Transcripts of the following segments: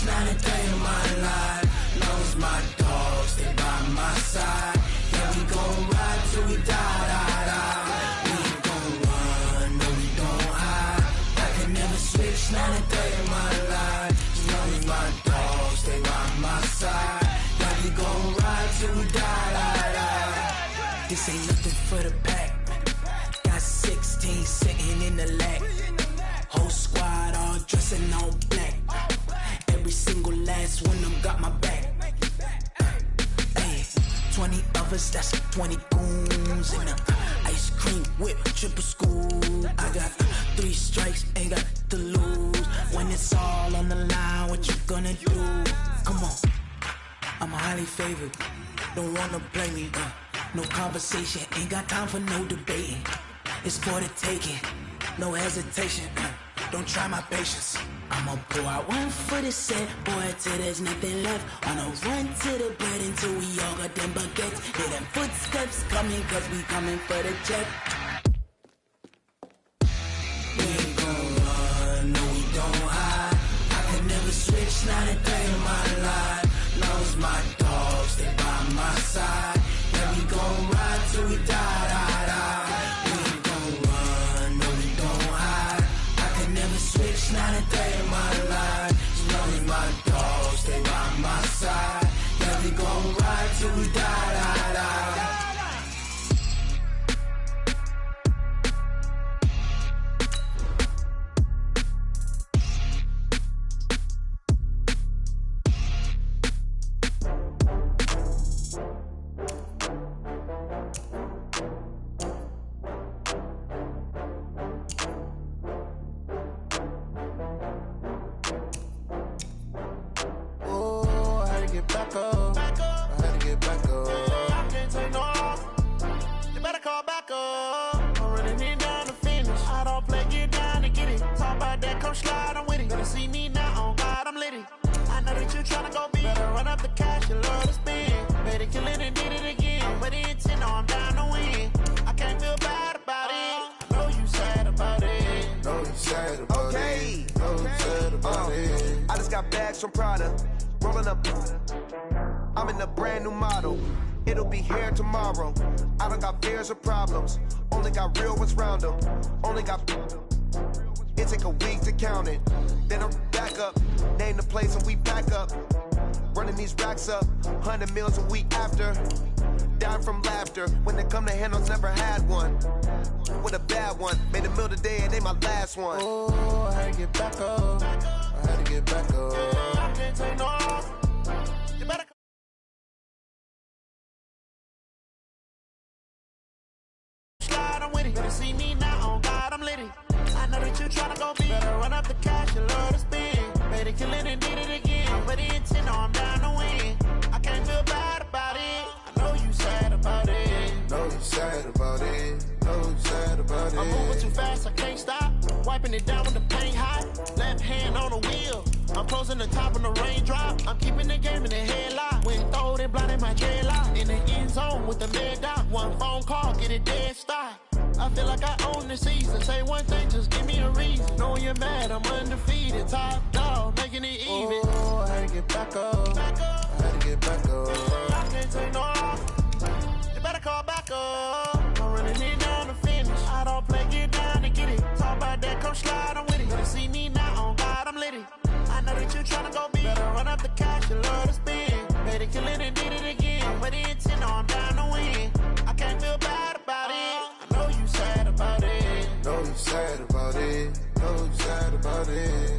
switch, not a day in my life. Long as my dogs stay by my side. Yeah, we gon' ride till we die, die, die. We ain't gon' run, no we don't hide. I can never switch, not a day in my life. As long as my dogs stay by my side. Yeah, we gon' ride till we die, die, die. This ain't nothing for the pack. Got 16 sitting in the lap. Whole squad all dressing all black. Every single last one of them got my back. Hey, 20 of us, that's 20 goons. In the ice cream whip, triple scoop. I got 3 strikes, ain't got to lose. When it's all on the line, what you gonna do? Come on, I'm highly favored. Don't wanna play me, no conversation. Ain't got time for no debating. It's for the taking, no hesitation. Don't try my patience. I'ma pour out one for the set, boy, till there's nothing left. On a run to the bread until we all got them baguettes. Hear them footsteps coming, cause we coming for the jet. We ain't gon' run, no we don't hide. I can never switch, not a day in my life. Long as my dogs stay by my side. Yeah, we gon' ride till we die, die, die. We ain't gon' run, no we don't hide. I can never switch, not a day in my life. As long as my dogs stay by my side. Yeah, we gon' ride till we die, die, die. Back up. I had to get back up. I can't take no loss. You better call back up. I'm running it down to finish. I don't play, get down to get it. Talk about that, come slide, I'm with it. Better see me now, on God, I'm litty. I know that you tryna go big. Better run up the cash, you love to spend. Better kill it and did it again. I'm with the intent, no, I'm down to win. I can't feel bad about it. I know you sad about it. Know you sad about it. Know you sad about it. I just got bags from Prada. Rolling up, I'm in a brand new model. It'll be here tomorrow. I don't got fears or problems. Only got real ones round them. Only got. It take a week to count it. Then I'm back up. Name the place and we pack up. Running these racks up. 100 meals a week after. Down from laughter. When they come to handles, never had one. With a bad one. Made a meal today and ain't my last one. Oh, I had to get back up. I had to get back up. I can't take no loss. You better slide, I'm with it. Better see me now, on God, I'm litty. I know that you tryna go big. Better run up the cash, you love to spend. Better kill it and did it again. I'm with the intent, no, I'm down to win. I can't feel bad about it. I know you sad about it. Know you sad about it. Know you sad about it. I'm moving too fast, I can't stop. Wiping it down with the paint hot. Left hand on the wheel. I'm closing the top on the raindrop. I'm keeping the game in the headlock. When throwed it, blind in my dreadlock. In the end zone with the mad dot. One phone call, get it dead stop. I feel like I own the season. Say one thing, just give me a reason. Knowing you're mad, I'm undefeated. Top dog, making it even. Oh, I had to get back up. I had to get back up. I can't take no loss. You better call back up. I'm running it down to finish. I don't play, get down to get it. Talk about that, come slide, I'm with it. Better see me now, on God, I'm litty. I know that you tryna go big. Better run up the cash, you love to spend. Better kill it and did it again. I'm with the intent, no, I'm down to win. I can't feel bad about it. I know you sad about it. Know you sad about it. Know you sad about it.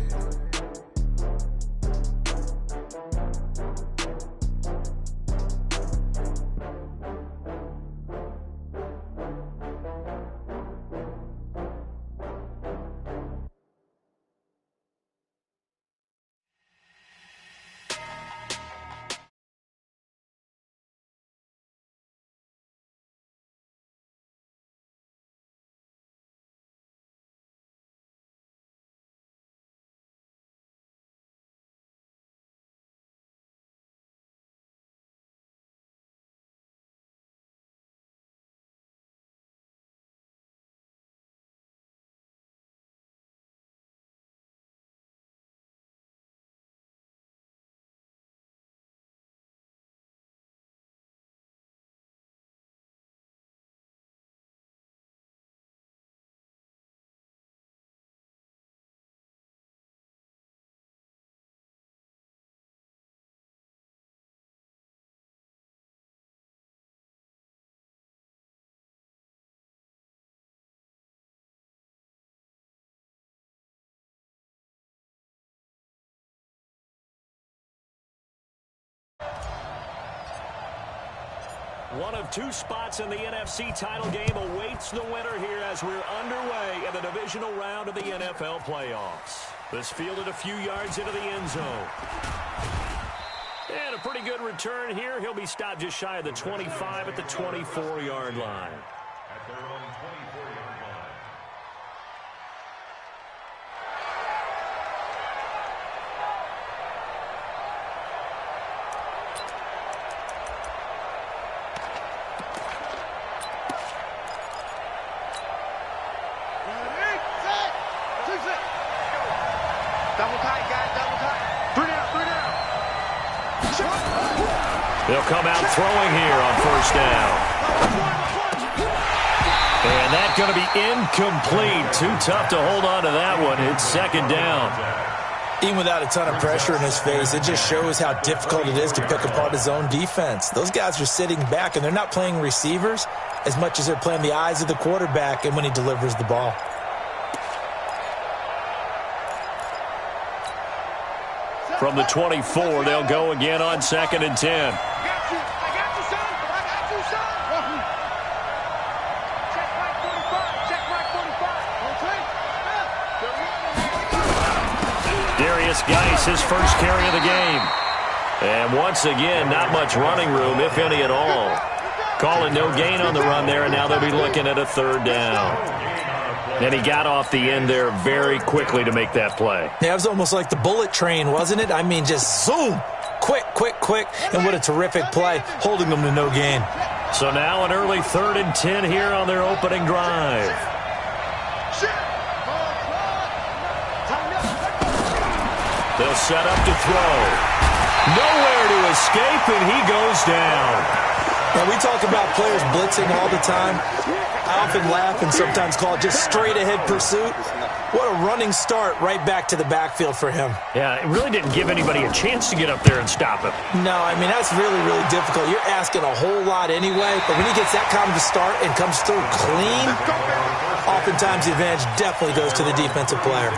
One of two spots in the NFC title game awaits the winner here as we're underway in the divisional round of the NFL playoffs. This fielded a few yards into the end zone. And a pretty good return here. He'll be stopped just shy of the 25 at the 24-yard line. At their own 24-yard line. Double tight, guys, double tight. 3 down, 3 down. They'll come out throwing here on first down. And that's going to be incomplete. Too tough to hold on to that one. It's second down. Even without a ton of pressure in his face, it just shows how difficult it is to pick apart his own defense. Those guys are sitting back, and they're not playing receivers as much as they're playing the eyes of the quarterback and when he delivers the ball. From the 24, they'll go again on 2nd and 10. I got you, son. I got you, son. Check right 45. Check right 45. Darius Geis, his first carry of the game. And once again, not much running room, if any at all. Calling no gain on the run there, and now they'll be looking at a third down. And he got off the end there very quickly to make that play. Yeah, it was almost like the bullet train, wasn't it? I mean, just zoom. Quick, quick, quick. And what a terrific play, holding them to no gain. So now an early 3rd and 10 here on their opening drive. They'll set up to throw. Nowhere to escape, and he goes down. Now, we talk about players blitzing all the time. I often laugh and sometimes call it just straight-ahead pursuit. What a running start right back to the backfield for him. Yeah, it really didn't give anybody a chance to get up there and stop him. No, I mean, that's really, really difficult. You're asking a whole lot anyway, but when he gets that kind of a start and comes through clean, oftentimes the advantage definitely goes to the defensive player.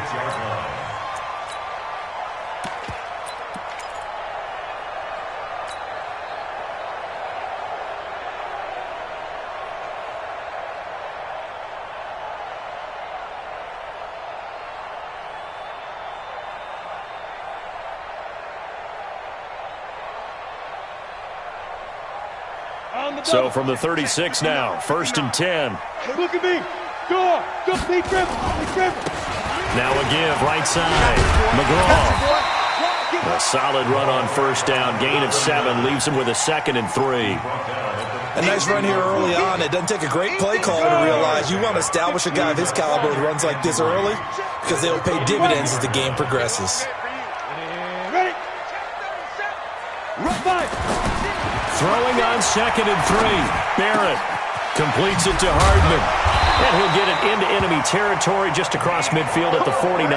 So from the 36 now, 1st and 10. Look at me. Go. Be careful. Now a give, right side. McGraw. A solid run on first down. Gain of 7 leaves him with a 2nd and 3. A nice run here early on. It doesn't take a great play caller to realize you want to establish a guy of his caliber with runs like this early because they'll pay dividends as the game progresses. Ready. Run by. Throwing on 2nd and 3. Barrett completes it to Hardman. And he'll get it into enemy territory just across midfield at the 49.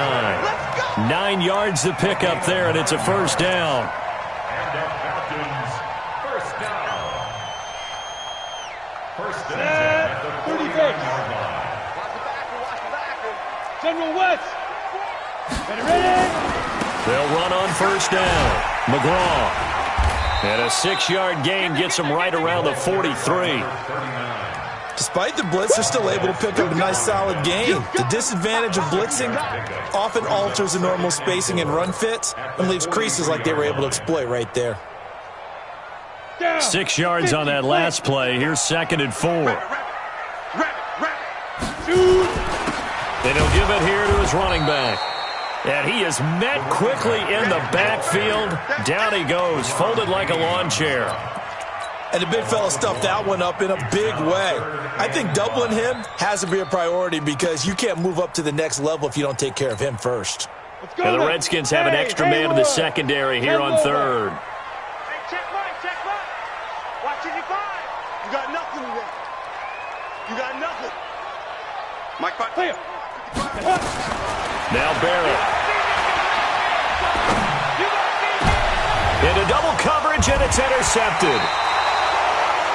9 yards to pick up there, and it's a first down. And the Falcons, first down. First down at the 49-yard line. Watch the backer. General West. Ready. They'll run on first down. McGraw. And a 6-yard gain gets him right around the 43. Despite the blitz, they're still able to pick up a nice solid gain. The disadvantage of blitzing often alters the normal spacing and run fits and leaves creases like they were able to exploit right there. 6 yards on that last play. Here's 2nd and 4. And he'll give it here to his running back. And he is met quickly in the backfield. Down he goes, folded like a lawn chair. And the big fella stuffed that one up in a big way. I think doubling him has to be a priority because you can't move up to the next level if you don't take care of him first. And the Redskins have an extra man in the secondary here on 3rd. Hey, check right. Watch it, you find. You got nothing today. You got nothing. Mike, clear. Now Barrett. Into double coverage, and it's intercepted.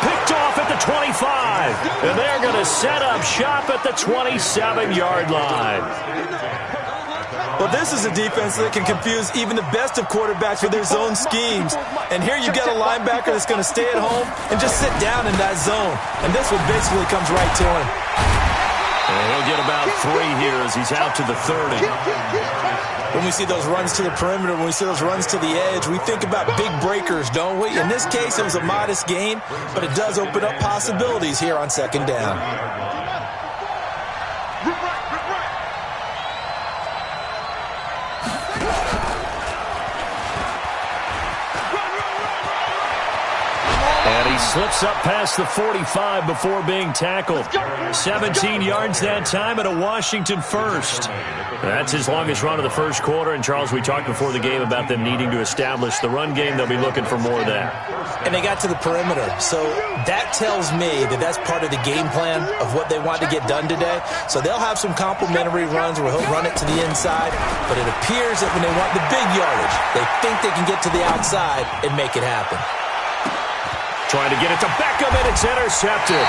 Picked off at the 25. And they're going to set up shop at the 27-yard line. Well, this is a defense that can confuse even the best of quarterbacks with their zone schemes. And here you got a linebacker that's going to stay at home and just sit down in that zone. And this one basically comes right to him. And he'll get about 3 here as he's out to the 30. When we see those runs to the perimeter, when we see those runs to the edge, we think about big breakers, don't we? In this case, it was a modest gain, but it does open up possibilities here on second down. And he slips up past the 45 before being tackled. 17 yards that time and a Washington first. That's his longest run of the first quarter. And, Charles, we talked before the game about them needing to establish the run game. They'll be looking for more of that. And they got to the perimeter. So that tells me that that's part of the game plan of what they want to get done today. So they'll have some complementary runs where he'll run it to the inside. But it appears that when they want the big yardage, they think they can get to the outside and make it happen. Trying to get it to Beckham, and it's intercepted.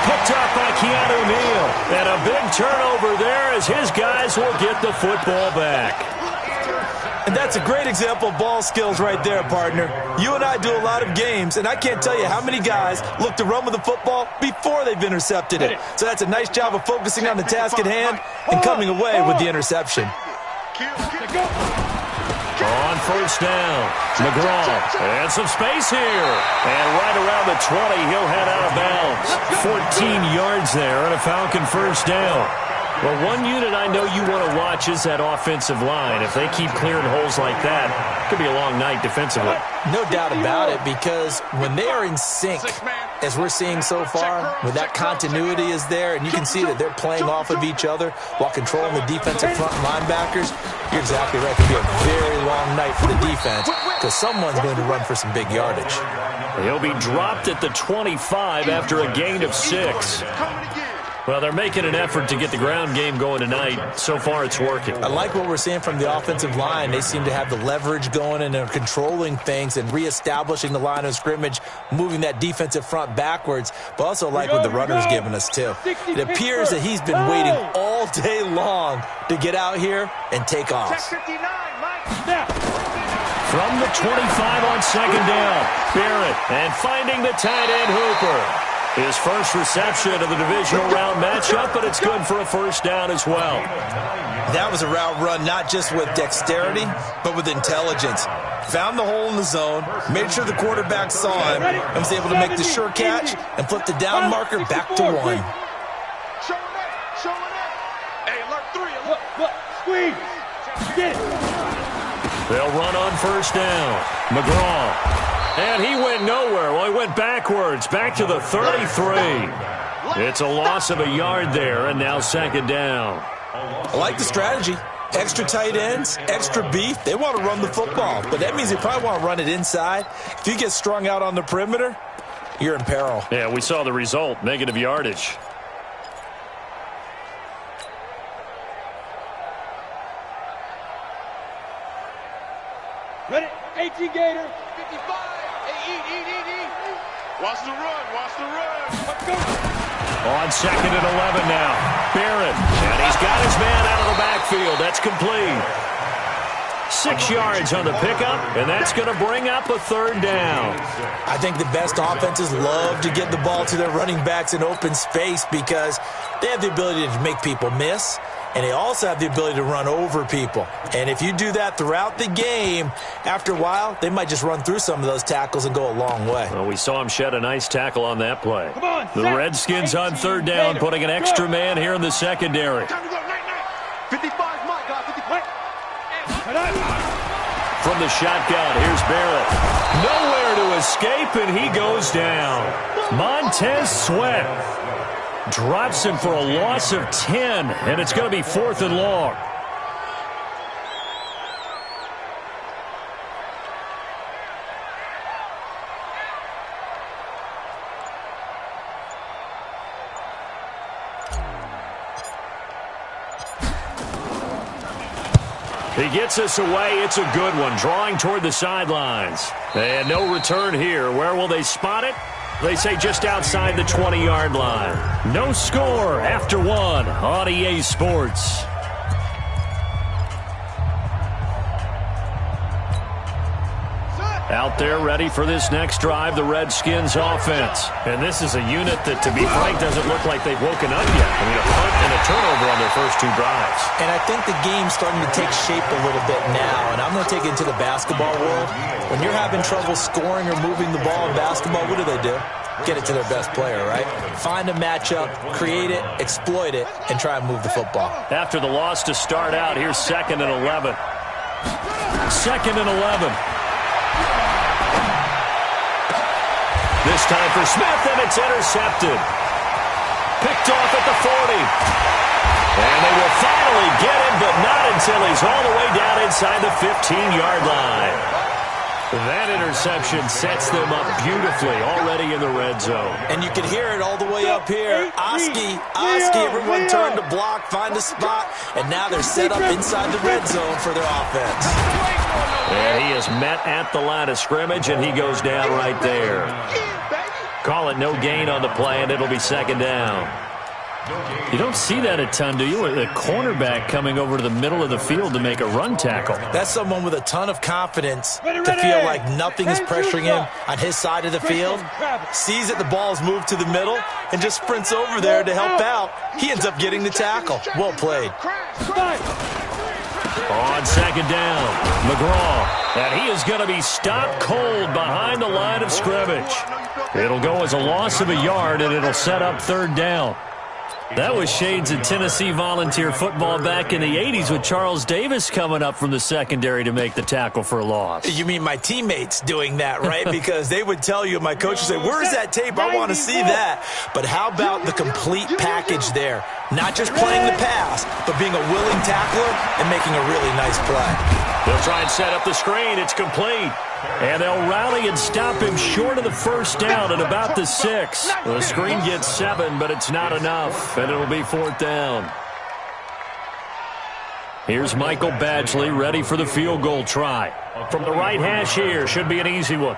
Picked up by Keanu Neal. And a big turnover there as his guys will get the football back. And that's a great example of ball skills right there, partner. You and I do a lot of games, and I can't tell you how many guys look to run with the football before they've intercepted it. So that's a nice job of focusing on the task at hand and coming away with the interception. On first down, McGraw, and some space here. And right around the 20, he'll head out of bounds. 14 yards there and a Falcon first down. Well, one unit I know you want to watch is that offensive line. If they keep clearing holes like that, it could be a long night defensively. No doubt about it, because when they are in sync, as we're seeing so far, when that continuity is there, and you can see that they're playing off of each other while controlling the defensive front linebackers, you're exactly right. It could be a very long night for the defense because someone's going to run for some big yardage. He'll be dropped at the 25 after a gain of 6. Well, they're making an effort to get the ground game going tonight. So far, it's working. I like what we're seeing from the offensive line. They seem to have the leverage going, and they're controlling things and reestablishing the line of scrimmage, moving that defensive front backwards, but also like what the runner's giving us, too. It appears that he's been waiting all day long to get out here and take off. From the 25 on second down, Barrett, and finding the tight end Hooper. His first reception of the divisional round matchup, but it's good for a first down as well. That was a route run not just with dexterity, but with intelligence. Found the hole in the zone, made sure the quarterback saw him, and was able to make the sure catch and flip the down marker back to 1. Hey, alert 3. Look, squeeze. Get it. They'll run on first down. McGraw. And he went nowhere. Well, he went backwards, back to the 33. It's a loss of a yard there, and now second down. I like the strategy. Extra tight ends, extra beef. They want to run the football, but that means they probably want to run it inside. If you get strung out on the perimeter, you're in peril. Yeah, we saw the result, negative yardage. Ready? 18 Gator. 55. Watch the run. Let's go. On second and 11 now. Barrett. And he's got his man out of the backfield. That's complete. 6 yards on the pickup, and that's going to bring up a third down. I think the best offenses love to get the ball to their running backs in open space because they have the ability to make people miss, and they also have the ability to run over people. And if you do that throughout the game, after a while, they might just run through some of those tackles and go a long way. Well, we saw him shed a nice tackle on that play. The Redskins on third down, putting an extra man here in the secondary. 55. From the shotgun, here's Barrett. Nowhere to escape, and he goes down. Montez Sweat drops him for a loss of 10, and it's going to be 4th and long. He gets us away. It's a good one. Drawing toward the sidelines. And no return here. Where will they spot it? They say just outside the 20-yard line. No score after 1 on EA Sports. Out there ready for this next drive, the Redskins offense. And this is a unit that, to be frank, doesn't look like they've woken up yet. I mean, a punt and a turnover on their first two drives. And I think the game's starting to take shape a little bit now. And I'm going to take it into the basketball world. When you're having trouble scoring or moving the ball in basketball, what do? Get it to their best player, right? Find a matchup, create it, exploit it, and try and move the football. After the loss to start out, here's 2nd and 11. 2nd and 11. This time for Smith, and it's intercepted. Picked off at the 40. And they will finally get him, but not until he's all the way down inside the 15-yard line. That interception sets them up beautifully already in the red zone. And you can hear it all the way up here. Oski, everyone turned to block, find a spot, and now they're set up inside the red zone for their offense. And he is met at the line of scrimmage, and he goes down right there. Call it no gain on the play, and it'll be 2nd down. You don't see that a ton, do you? A cornerback coming over to the middle of the field to make a run tackle. That's someone with a ton of confidence to feel like nothing is pressuring him on his side of the field. Sees that the ball's moved to the middle and just sprints over there to help out. He ends up getting the tackle. Well played. On 2nd down, McGraw. And he is going to be stopped cold behind the line of scrimmage. It'll go as a loss of a yard, and it'll set up 3rd down. That was shades of Tennessee volunteer football back in the 80s with Charles Davis coming up from the secondary to make the tackle for a loss. You mean my teammates doing that, right? Because they would tell you, my coach would say, where's that tape? I want to see that. But how about the complete package there? Not just playing the pass, but being a willing tackler and making a really nice play. They'll try and set up the screen. It's complete. And they'll rally and stop him short of the 1st down at about the 6. The screen gets 7, but it's not enough, and it'll be 4th down. Here's Michael Badgley ready for the field goal try. From the right hash here, should be an easy one.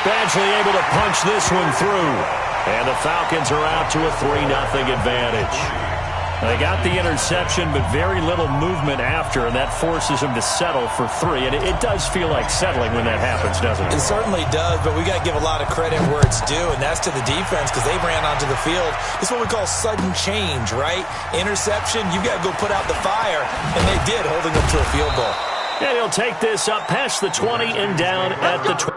Badgley able to punch this one through. And the Falcons are out to a 3-0 advantage. They got the interception, but very little movement after, and that forces him to settle for 3. And it does feel like settling when that happens, doesn't it? It certainly does, but we got to give a lot of credit where it's due, and that's to the defense because they ran onto the field. It's what we call sudden change, right? Interception, you got to go put out the fire, and they did, holding them to a field goal. And he'll take this up past the 20 and down at the 20.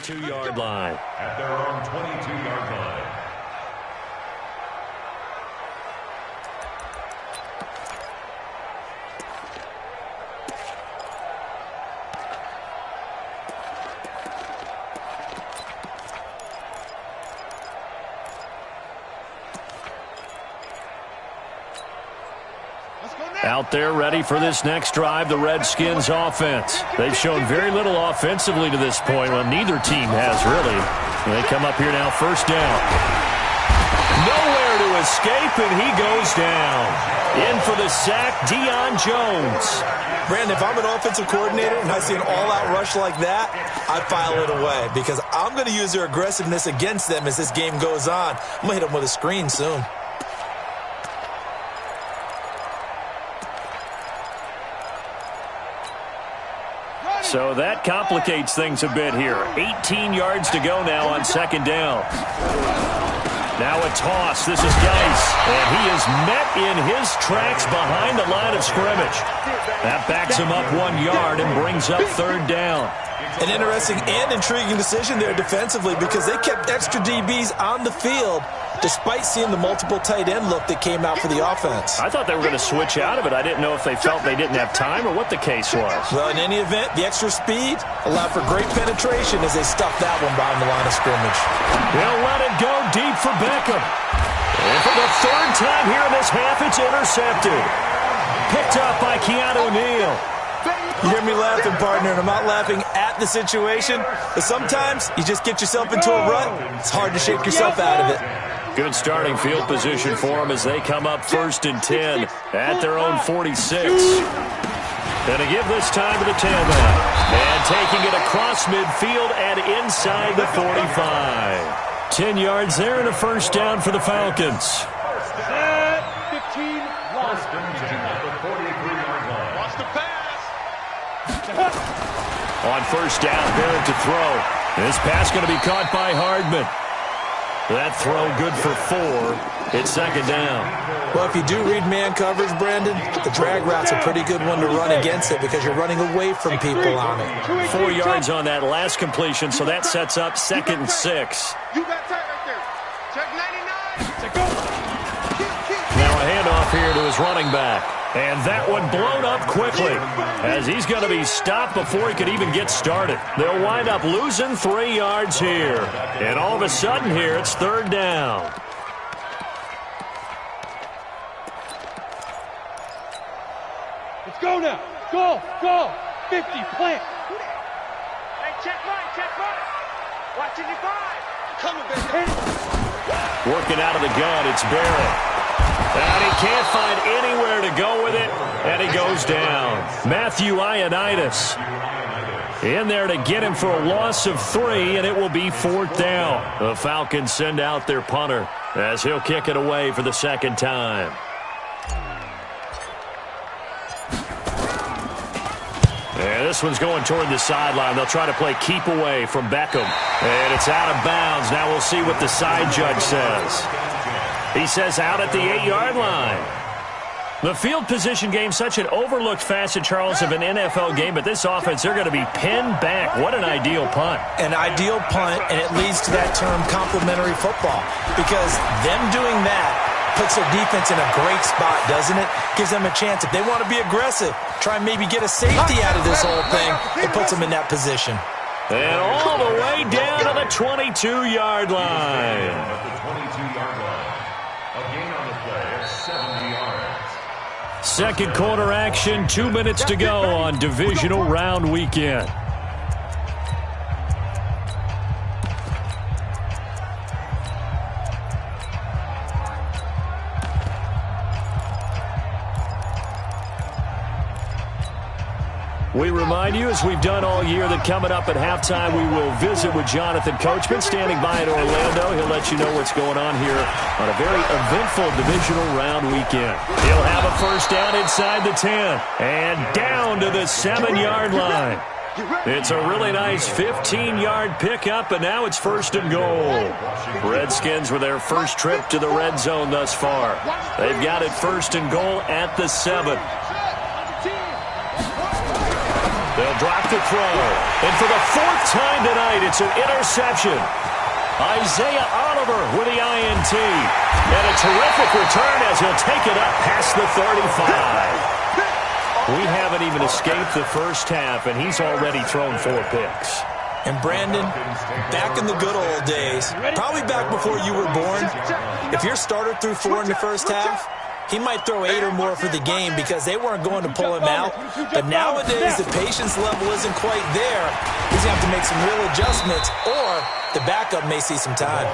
Yard line. At their own 22-yard line. Out there ready for this next drive, the Redskins offense. They've shown very little offensively to this point. Well, neither team has really. They come up here now, 1st down. Nowhere to escape, and he goes down. In for the sack, Deion Jones. Brandon, if I'm an offensive coordinator and I see an all-out rush like that, I file it away because I'm going to use their aggressiveness against them as this game goes on. I'm going to hit them with a screen soon. So that complicates things a bit here. 18 yards to go now on 2nd down. Now a toss. This is Geis. And he is met in his tracks behind the line of scrimmage. That backs him up 1 yard and brings up 3rd down. An interesting and intriguing decision there defensively because they kept extra DBs on the field despite seeing the multiple tight end look that came out for the offense. I thought they were going to switch out of it. I didn't know if they felt they didn't have time or what the case was. Well, in any event, the extra speed allowed for great penetration as they stuffed that one behind the line of scrimmage. They'll let it go deep for Beckham. And for the 3rd time here in this half, it's intercepted. Picked up by Keanu Neal. You hear me laughing, partner, and I'm not laughing at the situation, but sometimes you just get yourself into a rut. It's hard to shake yourself out of it. Good starting field position for them as they come up 1st and 10 at their own 46. And to give this time to the tailback. And taking it across midfield and inside the 45. 10 yards there and a first down for the Falcons. Set, 15, lost him to the 43-yard line. Lost the pass. On first down, Barrett to throw. This pass going to be caught by Hardman. That throw good for 4. It's 2nd down. Well, if you do read man coverage, Brandon, the drag route's a pretty good one to run against it because you're running away from people on it. 4 yards on that last completion, so that sets up 2nd and 6. You got tight right there. Check 99. Now a handoff here to his running back. And that one blown up quickly as he's going to be stopped before he could even get started. They'll wind up losing 3 yards here. And all of a sudden here, it's 3rd down. Let's go now. Go. 50, plant. Hey, check mine. Watching your 5. Coming, baby. Working out of the gun, it's Barrett. And he can't find anywhere to go with it, and he goes down. Matthew Ioannidis in there to get him for a loss of 3, and it will be 4th down. The Falcons send out their punter as he'll kick it away for the 2nd time. And this one's going toward the sideline. They'll try to play keep away from Beckham. And it's out of bounds. Now we'll see what the side judge says. He says out at the 8-yard line. The field position game, such an overlooked facet, Charles, of an NFL game, but this offense, they're going to be pinned back. What an ideal punt. An ideal punt, and it leads to that term complementary football, because them doing that puts their defense in a great spot, doesn't it? Gives them a chance. If they want to be aggressive, try and maybe get a safety out of this whole thing, it puts them in that position. And all the way down to the 22-yard line. At the 22-yard line. A gain on the play of 70 yards. Second quarter action, 2 minutes to go on divisional round weekend. We remind you, as we've done all year, that coming up at halftime, we will visit with Jonathan Coachman, standing by in Orlando. He'll let you know what's going on here on a very eventful divisional round weekend. He'll have a first down inside the 10 and down to the 7-yard line. It's a really nice 15-yard pickup, and now it's 1st and goal. Redskins with their first trip to the red zone thus far. They've got it 1st and goal at the 7. They'll drop the throw. And for the 4th time tonight, it's an interception. Isaiah Oliver with the INT. And a terrific return as he'll take it up past the 35. We haven't even escaped the first half, and he's already thrown 4 picks. And Brandon, back in the good old days, probably back before you were born, if your starter threw 4 in the first half, he might throw 8 or more for the game because they weren't going to pull him out. But nowadays, the patience level isn't quite there. He's going to have to make some real adjustments, or the backup may see some time.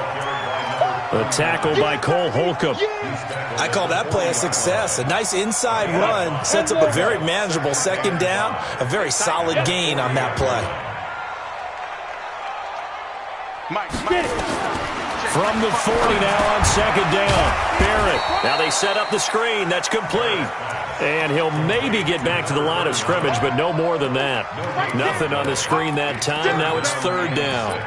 A tackle by Cole Holcomb. I call that play a success. A nice inside run sets up a very manageable 2nd down, a very solid gain on that play. From the 40 now on 2nd down. Barrett. Now they set up the screen. That's complete. And he'll maybe get back to the line of scrimmage, but no more than that. Nothing on the screen that time. Now it's 3rd down.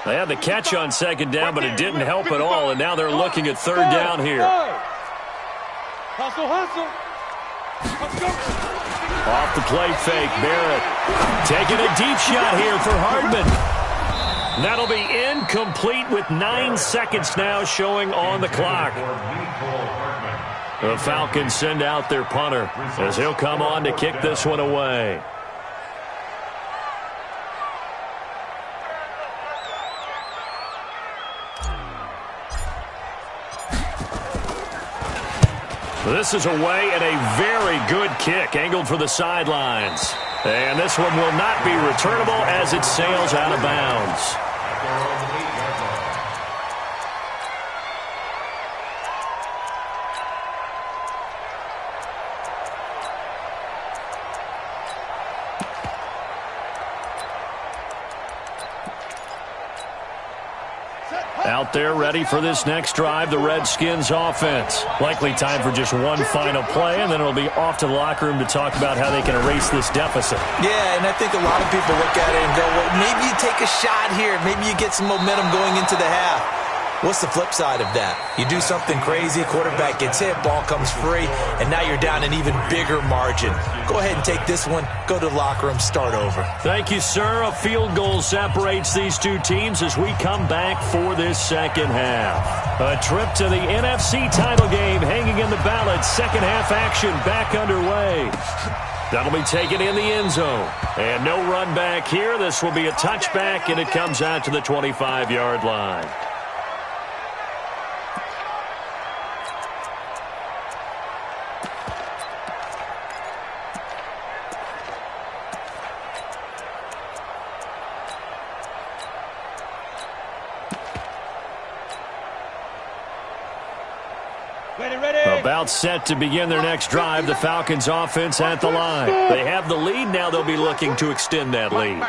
They had the catch on 2nd down, but it didn't help at all. And now they're looking at 3rd down here. Hustle. Off the play fake, Barrett. Taking a deep shot here for Hardman. That'll be incomplete with 9 seconds now showing on the clock. The Falcons send out their punter as he'll come on to kick this one away. This is away and a very good kick angled for the sidelines. And this one will not be returnable as it sails out of bounds. Out there ready for this next drive, the Redskins offense. Likely time for just one final play, and then it'll be off to the locker room to talk about how they can erase this deficit. Yeah, and I think a lot of people look at it and go, well, maybe you take a shot here. Maybe you get some momentum going into the half. What's the flip side of that? You do something crazy, quarterback gets hit, ball comes free, and now you're down an even bigger margin. Go ahead and take this one, go to the locker room, start over. Thank you, sir. A field goal separates these two teams as we come back for this second half. A trip to the NFC title game hanging in the balance. Second half action back underway. That'll be taken in the end zone. And no run back here. This will be a touchback, and it comes out to the 25-yard line. About set to begin their next drive, the Falcons offense at the line. They have the lead now. They'll be looking to extend that lead.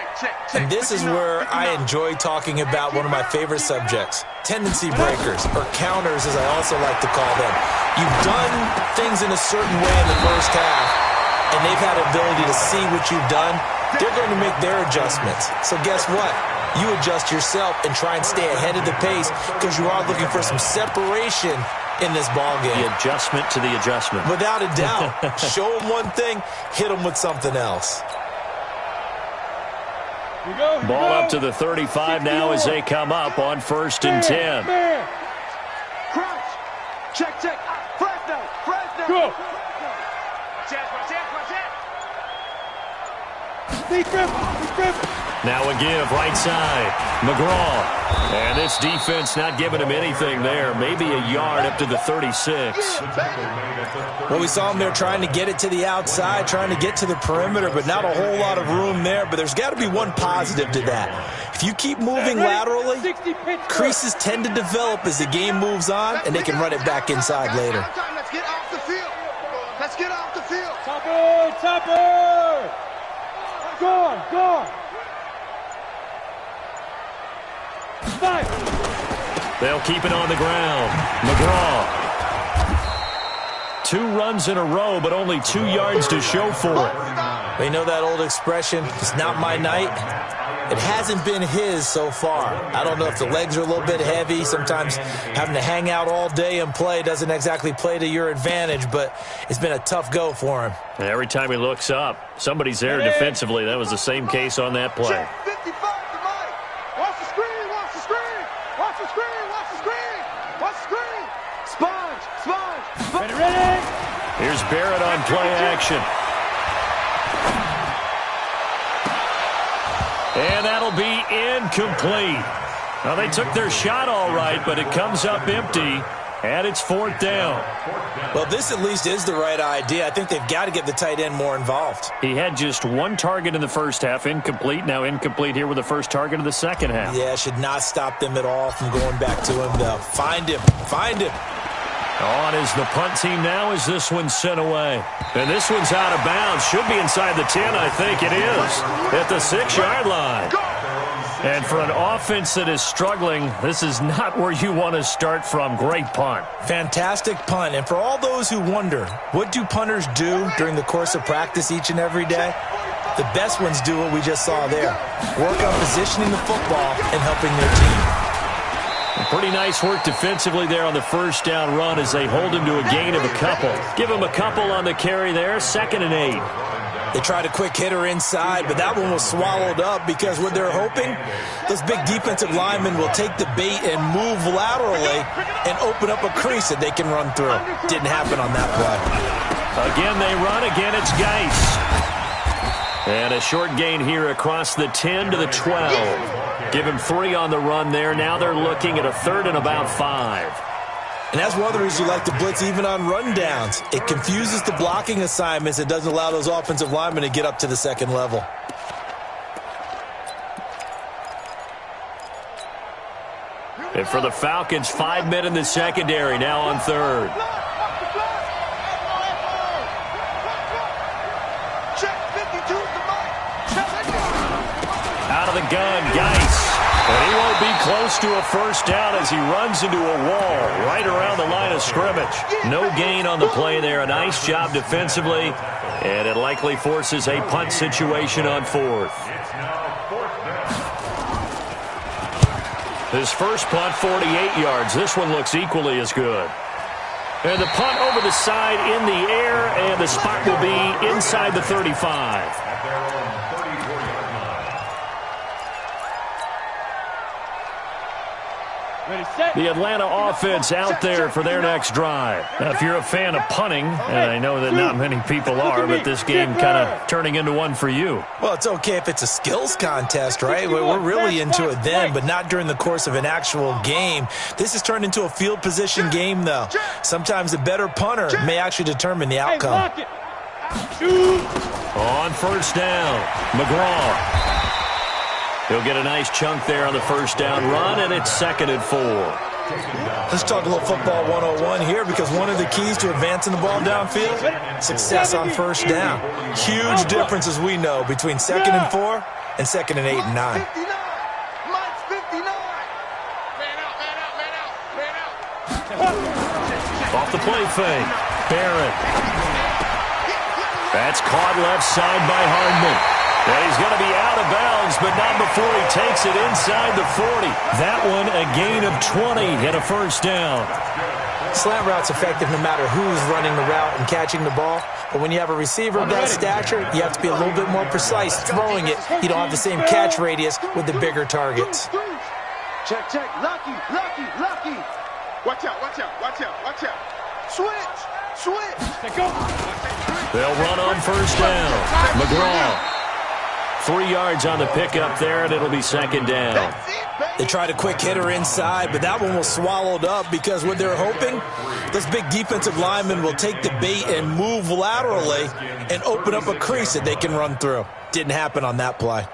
And this is where I enjoy talking about one of my favorite subjects, tendency breakers, or counters as I also like to call them. You've done things in a certain way in the first half, and they've had the ability to see what you've done. They're going to make their adjustments. So guess what? You adjust yourself and try and stay ahead of the pace because you are looking for some separation in this ball game. The adjustment to the adjustment. Without a doubt. Show them one thing, hit them with something else. Ball up to the 35 now as they come up on 1st and 10. Crouch. Check. Fresno. Go. Now a give, right side. McGraw. And this defense not giving him anything there. Maybe a yard up to the 36. Well, we saw him there trying to get it to the outside, trying to get to the perimeter, but not a whole lot of room there. But there's got to be one positive to that. If you keep moving laterally, creases tend to develop as the game moves on, and they can run it back inside later. Let's get off the field. Let's get off the field. Topper. Go. They'll keep it on the ground. McGraw. 2 runs in a row, but only 2 yards to show for it. They know that old expression, it's not my night. It hasn't been his so far. I don't know if the legs are a little bit heavy. Sometimes having to hang out all day and play doesn't exactly play to your advantage, but it's been a tough go for him. And every time he looks up, somebody's there defensively. That was the same case on that play. 55 to Mike. Watch the screen. Sponge. Ready. Here's Barrett on play action. And that'll be incomplete. Now, they took their shot all right, but it comes up empty, and it's 4th down. Well, this at least is the right idea. I think they've got to get the tight end more involved. He had just 1 target in the first half, incomplete. Now incomplete here with the first target of the second half. Yeah, should not stop them at all from going back to him, though. Find him. On is the punt team now as this one's sent away. And this one's out of bounds. Should be inside the 10, I think it is. At the 6-yard line. And for an offense that is struggling, this is not where you want to start from. Great punt. Fantastic punt. And for all those who wonder, what do punters do during the course of practice each and every day? The best ones do what we just saw there. Work on positioning the football and helping their team. Pretty nice work defensively there on the first down run as they hold him to a gain of a couple. Give him a couple on the carry there, 2nd and 8. They tried a quick hitter inside, but that one was swallowed up because what they're hoping, those big defensive linemen will take the bait and move laterally and open up a crease that they can run through. Didn't happen on that play. Again they run, again it's Geis. And a short gain here across the 10 to the 12. Give him 3 on the run there. Now they're looking at a 3rd and about 5. And that's one of the reasons you like to blitz even on rundowns. It confuses the blocking assignments. It doesn't allow those offensive linemen to get up to the second level. And for the Falcons, 5 men in the secondary, now on third. Out of the gun, Geis. And he won't be close to a first down as he runs into a wall right around the line of scrimmage. No gain on the play there. A nice job defensively. And it likely forces a punt situation on fourth. His first punt, 48 yards. This one looks equally as good. And the punt over the side in the air, and the spot will be inside the 35. The Atlanta offense out there for their next drive. Now, if you're a fan of punting, and I know that not many people are, but this game kind of turning into one for you. Well, it's okay if it's a skills contest, right? We're really into it then, but not during the course of an actual game. This has turned into a field position game, though. Sometimes the better punter may actually determine the outcome. On first down, McGraw. He'll get a nice chunk there on the first down run, and it's 2nd and 4. Let's talk a little football 101 here, because one of the keys to advancing the ball downfield, success on first down. Huge difference, as we know, between 2nd and 4 and 2nd and 8 and 9. Off the play fake, Barrett. That's caught left side by Hardman. And he's going to be out of bounds, but not before he takes it inside the 40. That one a gain of 20 and a first down. Slant route's effective no matter who's running the route and catching the ball. But when you have a receiver of that stature, you have to be a little bit more precise throwing it. You don't have the same catch radius with the bigger targets. Check, check. Lucky. Watch out. Switch. They'll run on first down. McGraw. 3 yards on the pickup there, and it'll be 2nd down. They tried a quick hitter inside, but that one was swallowed up because what they're hoping, those big defensive linemen will take the bait and move laterally and open up a crease that they can run through. Didn't happen on that play.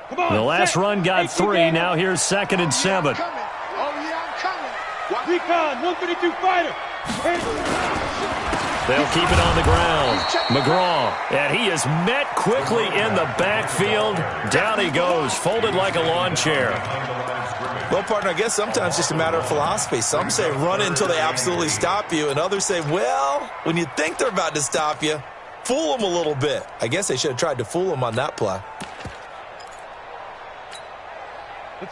The last run got 3. Now here's 2nd and 7. Recon, 132 fighter. They'll keep it on the ground. McGraw, and he is met quickly in the backfield. Down he goes, folded like a lawn chair. Well, partner, I guess sometimes it's just a matter of philosophy. Some say run until they absolutely stop you, and others say, well, when you think they're about to stop you, fool them a little bit. I guess they should have tried to fool them on that play.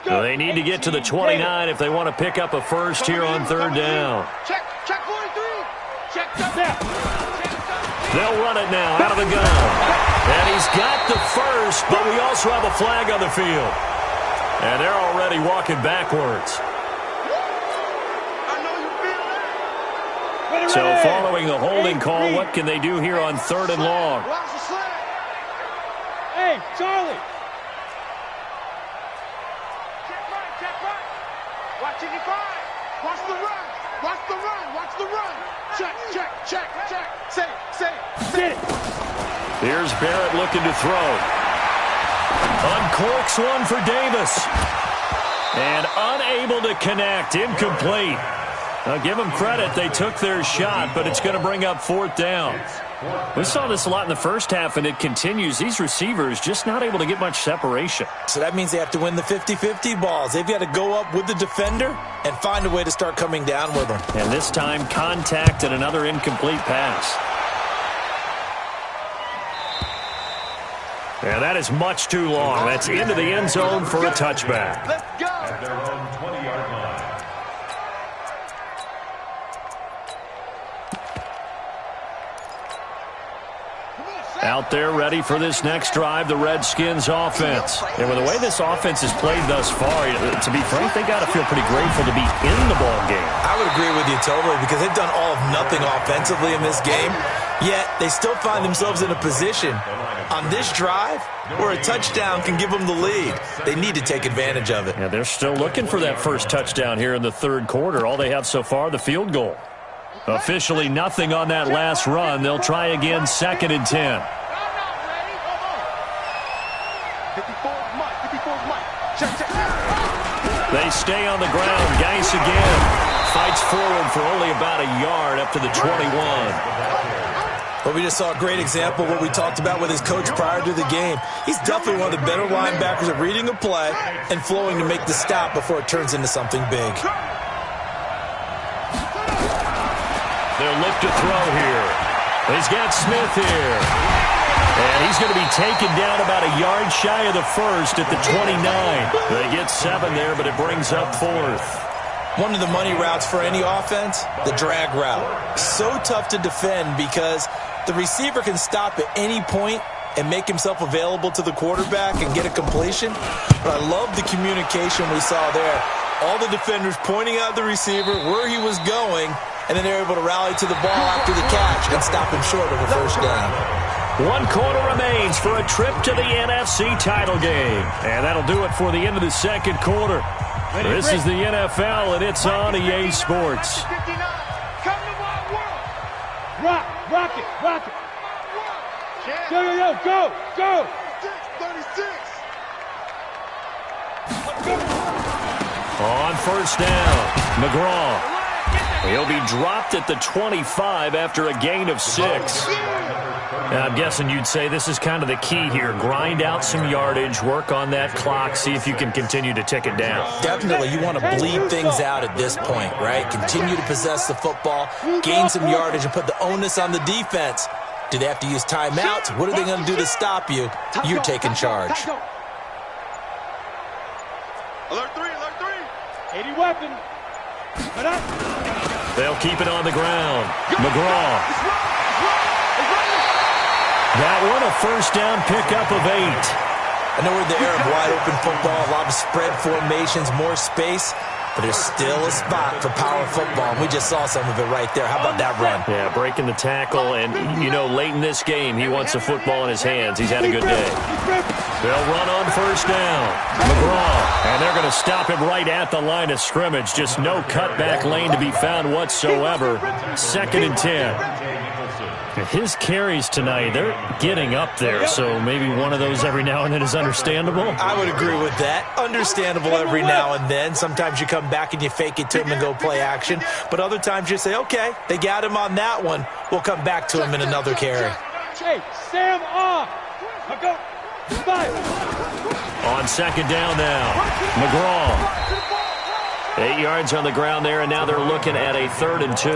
Well, they need to get to the 29 if they want to pick up a first here on 3rd down. Check 43. They'll run it now out of the gun. And he's got the first, but we also have a flag on the field. And they're already walking backwards. So following the holding call, what can they do here on 3rd and long? Hey, Charlie. Check right. Watch it, watch the run. Check. Say. Here's Barrett looking to throw. Uncorks one for Davis. And unable to connect. Incomplete. Now, give them credit. They took their shot, but it's going to bring up 4th down. We saw this a lot in the first half, and it continues. These receivers just not able to get much separation. So that means they have to win the 50-50 balls. They've got to go up with the defender and find a way to start coming down with them. And this time, contact and another incomplete pass. And that is much too long. That's into the end zone for a touchback. Let's go. At their own 20-yard line. Out there ready for this next drive, the Redskins offense. And with the way this offense has played thus far, to be frank, they got to feel pretty grateful to be in the ball game. I would agree with you totally because they've done all of nothing offensively in this game. Yet, they still find themselves in a position on this drive where a touchdown can give them the lead. They need to take advantage of it. Yeah, they're still looking for that first touchdown here in the third quarter. All they have so far, the field goal. Officially nothing on that last run. They'll try again, 2nd and 10. They stay on the ground. Geis again. Fights forward for only about a yard up to the 21. Well, we just saw a great example of what we talked about with his coach prior to the game. He's definitely one of the better linebackers at reading a play and flowing to make the stop before it turns into something big. They'll look to throw here. He's got Smith here. And he's going to be taken down about a yard shy of the first at the 29. They get 7 there, but it brings up 4th. One of the money routes for any offense, the drag route. So tough to defend because the receiver can stop at any point and make himself available to the quarterback and get a completion. But I love the communication we saw there. All the defenders pointing out the receiver, where he was going, and then they're able to rally to the ball after the catch and stop him short of a first down. 1 quarter remains for a trip to the NFC title game. And that'll do it for the end of the second quarter. This is the NFL, and it's on EA Sports. Rock it. Go. 36. On first down, McGraw. He'll be dropped at the 25 after a gain of 6. Now, I'm guessing you'd say this is kind of the key here. Grind out some yardage, work on that clock, see if you can continue to tick it down. Definitely, you want to bleed things out at this point, right? Continue to possess the football, gain some yardage, and put the onus on the defense. Do they have to use timeouts? What are they going to do to stop you? You're taking charge. Alert 3. 80 weapon. They'll keep it on the ground. McGraw. That one, a first down pickup of 8. I know we're in the era of wide-open football, a lot of spread formations, more space, but there's still a spot for power football, and we just saw some of it right there. How about that run? Yeah, breaking the tackle, and, you know, late in this game, he wants the football in his hands. He's had a good day. They'll run on first down. McGraw, and they're going to stop him right at the line of scrimmage. Just no cutback lane to be found whatsoever. 2nd and 10. His carries tonight, they're getting up there, so maybe one of those every now and then is understandable. I would agree with that. Understandable every now and then. Sometimes you come back and you fake it to him and go play action. But other times you say, okay, they got him on that one. We'll come back to him in another carry. Hey, Sam off. Go. 5. On 2nd down now, McGraw. 8 yards on the ground there, and now they're looking at a 3rd and 2.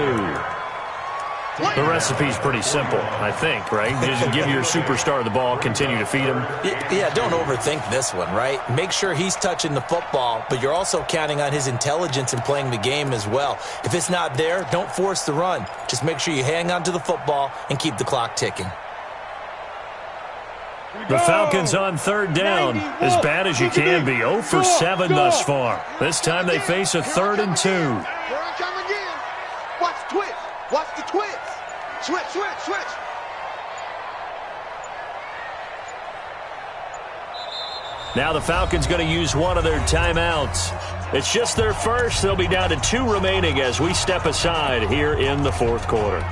The recipe's pretty simple, I think, right? Just give your superstar the ball, continue to feed him. Yeah, don't overthink this one, right? Make sure he's touching the football, but you're also counting on his intelligence in playing the game as well. If it's not there, don't force the run. Just make sure you hang on to the football and keep the clock ticking. The Falcons on 3rd down, as bad as you can be. 0 for 7 thus far. This time they face a 3rd and 2. Here I come again. Watch the twitch. Watch the twitch. Switch. Now the Falcons going to use one of their timeouts. It's just their first. They'll be down to 2 remaining as we step aside here in the 4th quarter.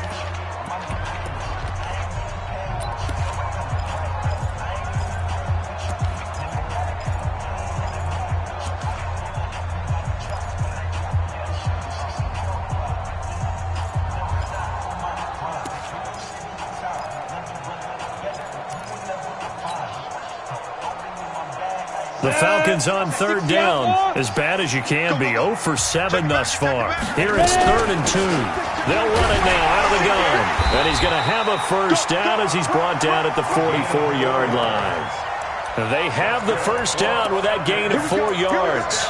The Falcons on 3rd down, as bad as you can be. 0 for 7 thus far. Here it's 3rd and 2. They'll run it now out of the gun. And he's going to have a first down as he's brought down at the 44-yard line. They have the first down with that gain of 4 yards.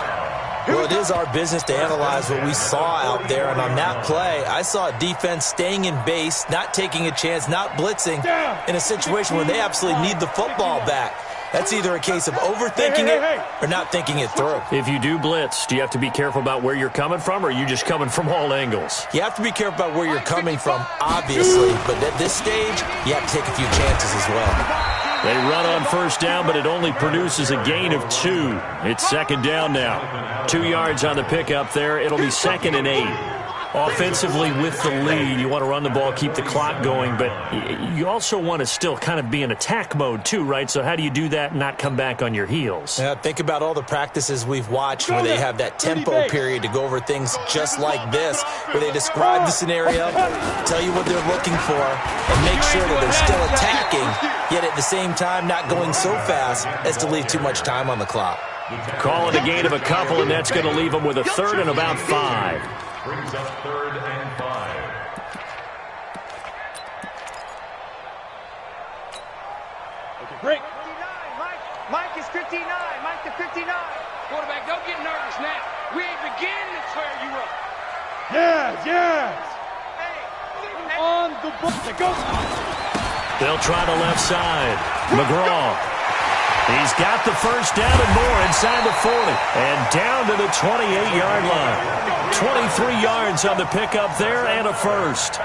Well, it is our business to analyze what we saw out there, and on that play, I saw a defense staying in base, not taking a chance, not blitzing, in a situation where they absolutely need the football back. That's either a case of overthinking it or not thinking it through. If you do blitz, do you have to be careful about where you're coming from, or are you just coming from all angles? You have to be careful about where you're coming from, obviously, but at this stage, you have to take a few chances as well. They run on first down, but it only produces a gain of 2. It's second down now. 2 yards on the pickup there. It'll be 2nd and 8. Offensively with the lead, you want to run the ball, keep the clock going, but you also want to still kind of be in attack mode too, right? So how do you do that and not come back on your heels? Yeah, think about all the practices we've watched where they have that tempo period to go over things just like this, where they describe the scenario, tell you what they're looking for, and make sure that they're still attacking, yet at the same time not going so fast as to leave too much time on the clock. Call it a gain of a couple, and that's going to leave them with a 3rd and about 5. Brings up 3rd and 5. Okay, break. 59, Mike is 59. Mike to 59. Quarterback, don't get nervous now. We ain't beginning to tear you up. Yes. On the book. Go. They'll try the left side. McGraw. He's got the first down and more inside the 40. And down to the 28-yard line. 23 yards on the pickup there and a first.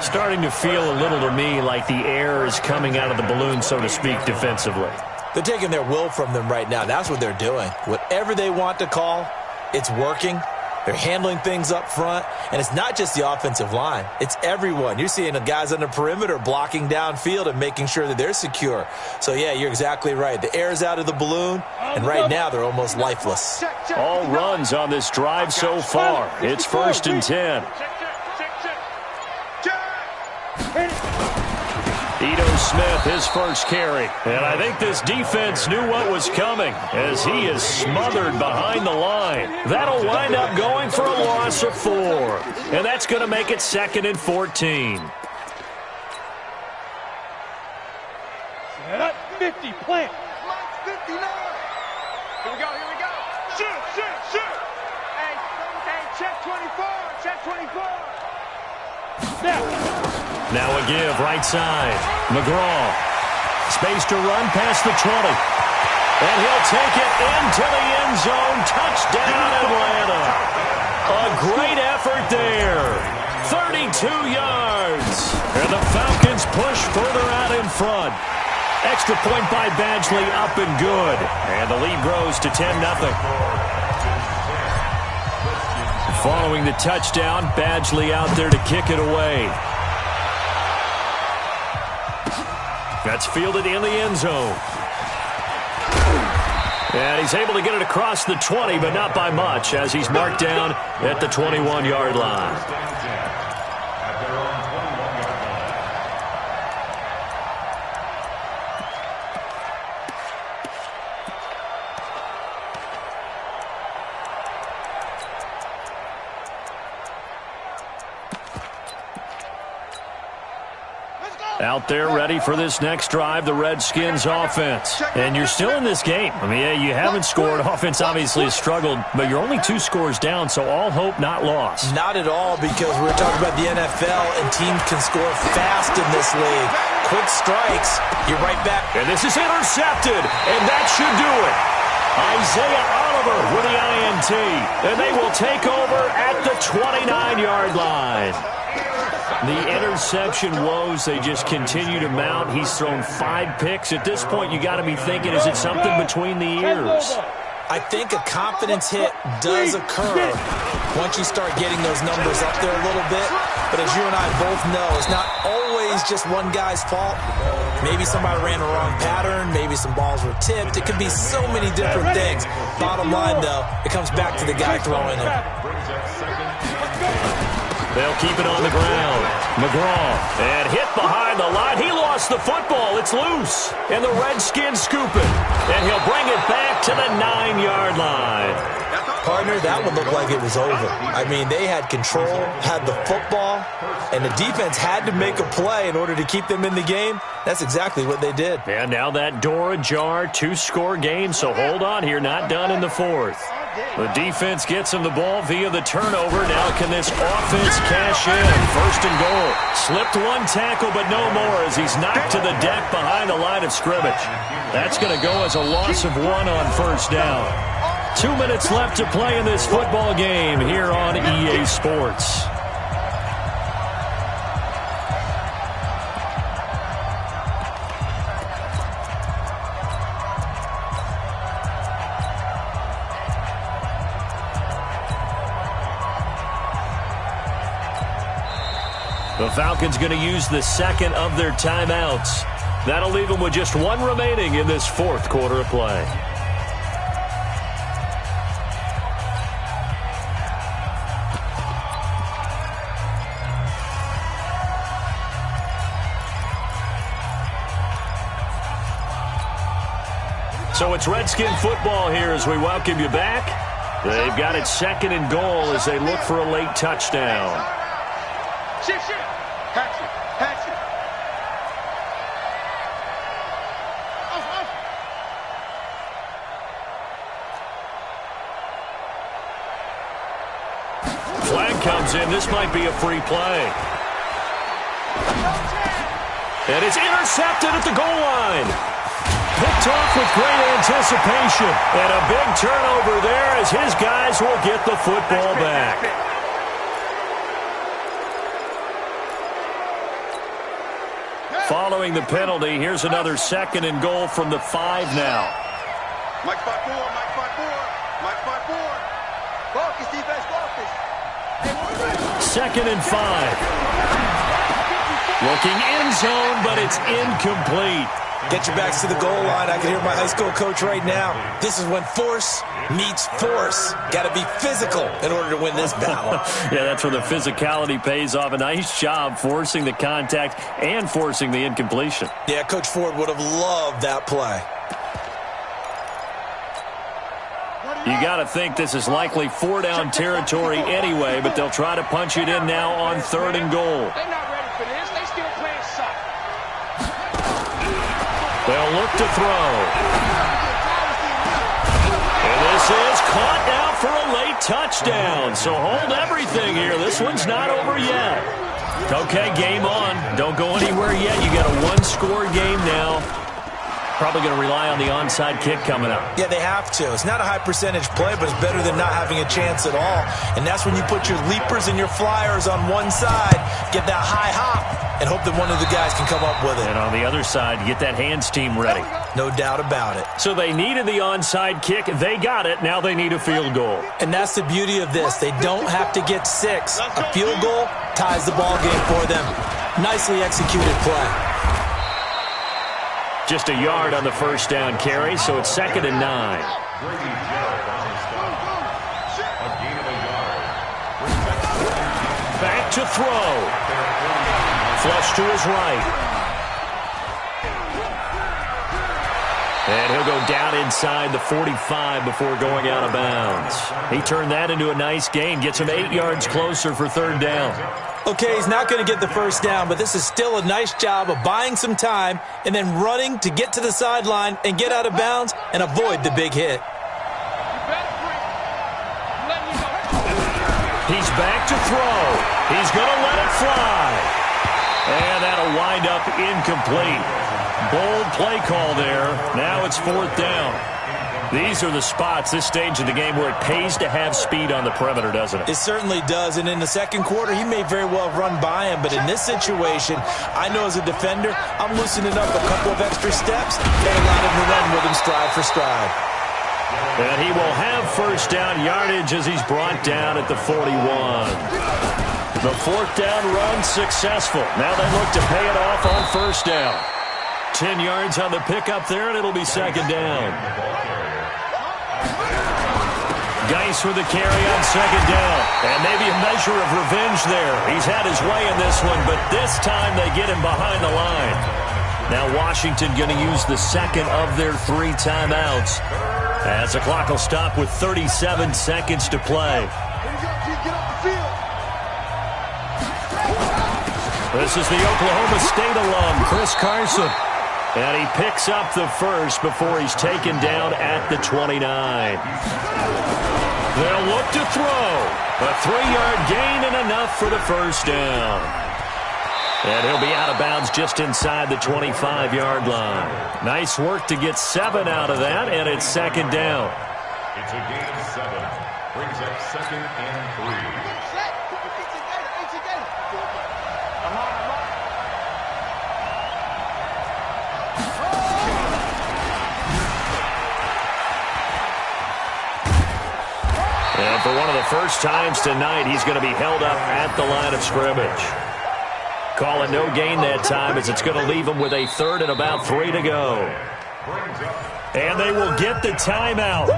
Starting to feel a little to me like the air is coming out of the balloon, so to speak, defensively. They're taking their will from them right now. That's what they're doing. Whatever they want to call, it's working. They're handling things up front, and it's not just the offensive line. It's everyone. You're seeing the guys on the perimeter blocking downfield and making sure that they're secure. So, yeah, you're exactly right. The air's out of the balloon, and right now they're almost lifeless. All runs on this drive so far. It's 1st and 10. Ito Smith, his first carry. And I think this defense knew what was coming as he is smothered behind the line. That'll wind up going for a loss of 4. And that's going to make it 2nd and 14. Set up 50, plant. Mike's 59. Here we go. Shoot. Hey, check 24. Check 24. Now a give, right side. McGraw. Space to run past the 20. And he'll take it into the end zone. Touchdown, Atlanta. A great effort there. 32 yards. And the Falcons push further out in front. Extra point by Badgley, up and good. And the lead grows to 10-0. Following the touchdown, Badgley out there to kick it away. That's fielded in the end zone. And he's able to get it across the 20, but not by much, as he's marked down at the 21-yard line. Out there ready for this next drive, the Redskins offense. And you're still in this game. I mean, yeah, you haven't scored. Offense obviously has struggled, but you're only 2 scores down, so all hope not lost. Not at all, because we're talking about the NFL, and teams can score fast in this league. Quick strikes, you're right back. And this is intercepted, and that should do it. Isaiah Oliver with the INT, and they will take over at the 29-yard line. The interception woes, they just continue to mount. He's thrown 5 picks. At this point, you got to be thinking, is it something between the ears? I think a confidence hit does occur once you start getting those numbers up there a little bit. But as you and I both know, it's not always just one guy's fault. Maybe somebody ran a wrong pattern. Maybe some balls were tipped. It could be so many different things. Bottom line, though, it comes back to the guy throwing it. They'll keep it on the ground. McGraw, and hit behind the line. He lost the football. It's loose. And the Redskins scoop it. And he'll bring it back to the 9-yard line. Partner, that one looked like it was over. I mean, they had control, had the football, and the defense had to make a play in order to keep them in the game. That's exactly what they did. And now that door ajar, 2-score game, so hold on here. Not done in the 4th. The defense gets him the ball via the turnover. Now can this offense cash in? First and goal. Slipped one tackle, but no more as he's knocked to the deck behind the line of scrimmage. That's going to go as a loss of 1 on first down. 2 minutes left to play in this football game here on EA Sports. The Falcons going to use the second of their timeouts. That'll leave them with just 1 remaining in this fourth quarter of play. So it's Redskin football here as we welcome you back. They've got it second and goal as they look for a late touchdown. Shit. Patch it. Flag comes in. This might be a free play. And it's intercepted at the goal line. Picked off with great anticipation. And a big turnover there as his guys will get the football back. Following the penalty, here's another second and goal from the 5 now. Mike 5-4. Focus, defense, focus. Second and 5. Looking end zone, but it's incomplete. Get your backs to the goal line. I can hear my high school coach right now. This is when force meets force. Got to be physical in order to win this battle. Yeah, that's where the physicality pays off. A nice job forcing the contact and forcing the incompletion. Yeah, Coach Ford would have loved that play. You got to think this is likely 4-down territory anyway, but they'll try to punch it in now on 3rd and goal. They're not ready for this. They still playing soccer. They'll look to throw. And this is caught now for a late touchdown. So hold everything here. This one's not over yet. Okay, game on. Don't go anywhere yet. You got a 1-score game now. Probably going to rely on the onside kick coming up. Yeah, they have to. It's not a high percentage play, but it's better than not having a chance at all. And that's when you put your leapers and your flyers on one side, get that high hop, and hope that one of the guys can come up with it. And on the other side, get that hands team ready. No doubt about it. So they needed the onside kick. They got it. Now they need a field goal. And that's the beauty of this. They don't have to get 6. A field goal ties the ball game for them. Nicely executed play. Just a yard on the first down carry, so it's 2nd and 9. Back to throw. Flush to his right. And he'll go down inside the 45 before going out of bounds. He turned that into a nice gain. Gets him 8 yards closer for 3rd down. Okay, he's not going to get the first down, but this is still a nice job of buying some time and then running to get to the sideline and get out of bounds and avoid the big hit. He's back to throw. He's going to let it fly. And that'll wind up incomplete. Bold play call there. Now it's 4th down. These are the spots, this stage of the game, where it pays to have speed on the perimeter, doesn't it? It certainly does, and in the second quarter, he may very well run by him, but in this situation, I know as a defender, I'm loosening up a couple of extra steps and allow him to run with him stride for stride. And he will have first down yardage as he's brought down at the 41. The 4th down run successful. Now they look to pay it off on first down. 10 yards on the pickup there, and it'll be 2nd down. Geis with the carry on 2nd down. And maybe a measure of revenge there. He's had his way in this one, but this time they get him behind the line. Now Washington going to use the second of their 3 timeouts as the clock will stop with 37 seconds to play. This is the Oklahoma State alum, Chris Carson. And he picks up the first before he's taken down at the 29. They'll look to throw. A 3-yard gain and enough for the first down. And he'll be out of bounds just inside the 25-yard line. Nice work to get 7 out of that, and it's second down. It's a gain of 7. Brings up 2nd and 3. And for one of the first times tonight, he's going to be held up at the line of scrimmage. Calling no gain that time as it's going to leave him with a 3rd and about 3 to go. And they will get the timeout.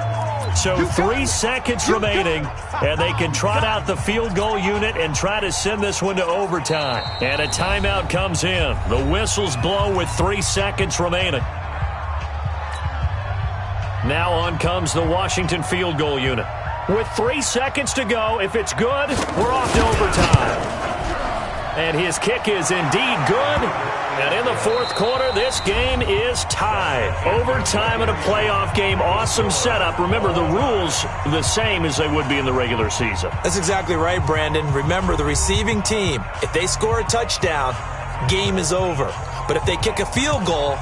So 3 seconds remaining, and they can trot out the field goal unit and try to send this one to overtime. And a timeout comes in. The whistles blow with 3 seconds remaining. Now on comes the Washington field goal unit. With 3 seconds to go, if it's good, we're off to overtime. And his kick is indeed good. And in the 4th quarter, this game is tied. Overtime in a playoff game, awesome setup. Remember, the rules the same as they would be in the regular season. That's exactly right, Brandon. Remember, the receiving team, if they score a touchdown, game is over. But if they kick a field goal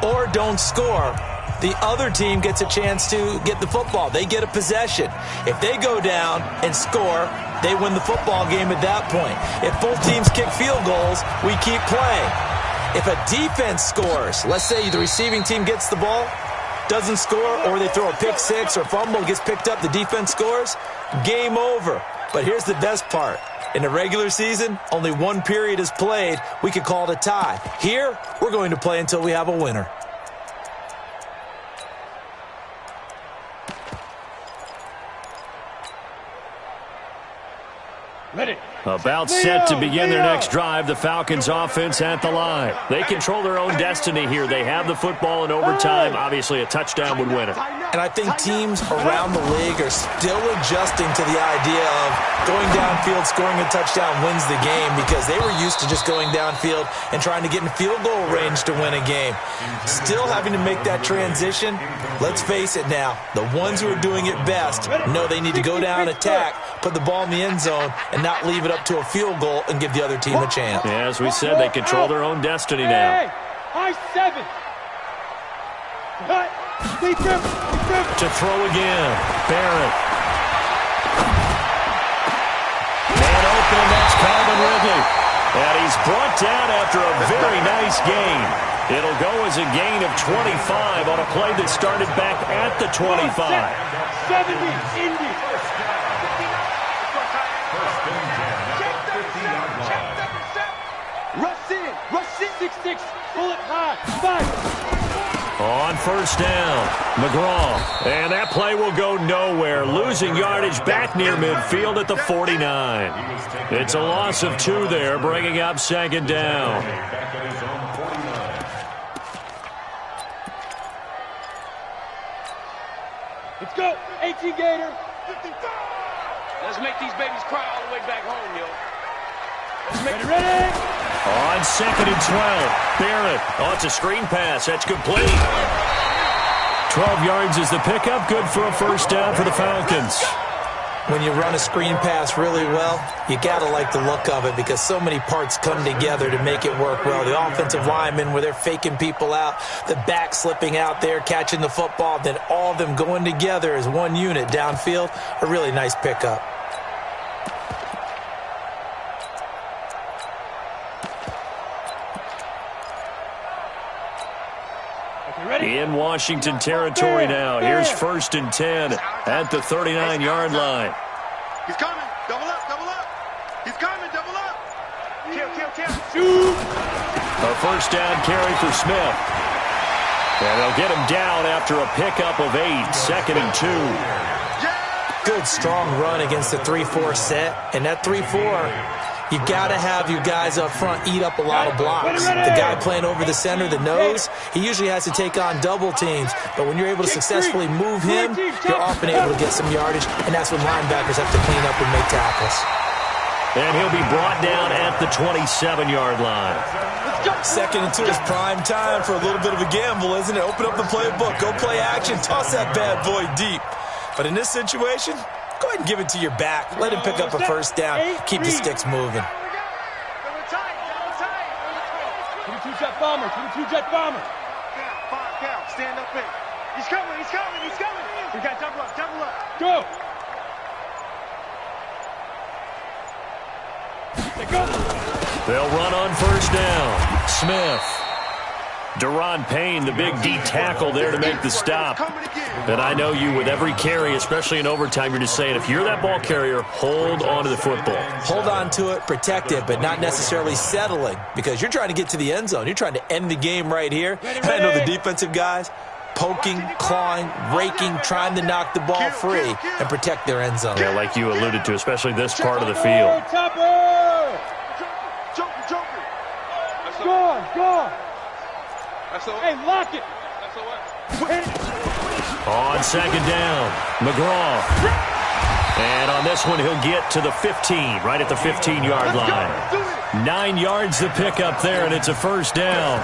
or don't score, the other team gets a chance to get the football. They get a possession. If they go down and score, they win the football game at that point. If both teams kick field goals, we keep playing. If a defense scores, let's say the receiving team gets the ball, doesn't score, or they throw a pick six or fumble, gets picked up, the defense scores, game over. But here's the best part. In the regular season, only 1 period is played. We could call it a tie. Here, we're going to play until we have a winner. About set to begin their next drive, the Falcons offense at the line. They control their own destiny here. They have the football in overtime. Obviously, a touchdown would win it. And I think teams around the league are still adjusting to the idea of going downfield, scoring a touchdown wins the game, because they were used to just going downfield and trying to get in field goal range to win a game. Still having to make that transition. Let's face it now, the ones who are doing it best know they need to go down, attack, put the ball in the end zone, and not leave it up to a field goal and give the other team a chance. Yeah, as we said, they control their own destiny now. I-7. To throw again, Barrett. Man open, that's Calvin Ridley. And he's brought down after a very nice gain. It'll go as a gain of 25 on a play that started back at the 25. 70, Indy. Rush in, 6-6, pull it high, 5. On first down, McGraw. And that play will go nowhere. Losing yardage back near midfield at the 49. It's a loss of 2 there, bringing up second down. Let's go, 18 Gator. Let's make these babies cry all the way back home, yo. Let's make Ready? On 2nd and 12, Barrett. Oh, it's a screen pass. That's complete. 12 yards is the pickup. Good for a first down for the Falcons. When you run a screen pass really well, you got to like the look of it, because so many parts come together to make it work well. The offensive linemen, where they're faking people out, the back slipping out there, catching the football, then all of them going together as one unit downfield. A really nice pickup. In Washington territory now. Here's 1st and 10 at the 39-yard line. He's coming. Double up, double up. He's coming, double up. Kill. Shoot. A first down carry for Smith. And they'll get him down after a pickup of 8. 2nd and 2. Good, strong run against the 3-4 set. And that 3-4... you've got to have your guys up front eat up a lot of blocks. The guy playing over the center, the nose, he usually has to take on double teams. But when you're able to successfully move him, you're often able to get some yardage, and that's when linebackers have to clean up and make tackles. And he'll be brought down at the 27-yard line. Second and 2 is prime time for a little bit of a gamble, isn't it? Open up the playbook, go play action, toss that bad boy deep. But in this situation, go ahead and give it to your back. Let him pick up a first down. Keep the sticks moving. 22-jet bomber, 22-jet bomber. Count, stand up in. He's coming. We got double up. Go. Go. They'll run on first down. Smith. Deron Payne, the big D tackle there to make the stop. And I know you with every carry, especially in overtime, you're just saying if you're that ball carrier, hold on to the football. Hold on to it, protect it, but not necessarily settling because you're trying to get to the end zone. You're trying to end the game right here. I know the defensive guys poking, clawing, raking, trying to knock the ball free and protect their end zone. Yeah, like you alluded to, especially this part of the field. Go. Hey, lock it. On second down, McGraw. And on this one, he'll get to the 15, right at the 15-yard line. 9 yards to pick up there, and it's a first down.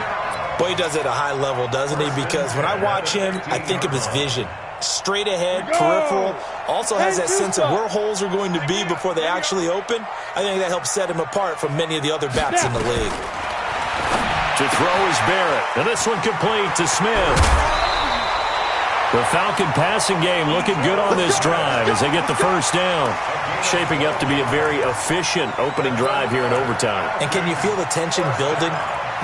Boy, he does it at a high level, doesn't he? Because when I watch him, I think of his vision. Straight ahead, peripheral. Also has that sense of where holes are going to be before they actually open. I think that helps set him apart from many of the other backs in the league. To throw is Barrett. And this one complete to Smith. The Falcon passing game looking good on this drive as they get the first down. Shaping up to be a very efficient opening drive here in overtime. And can you feel the tension building?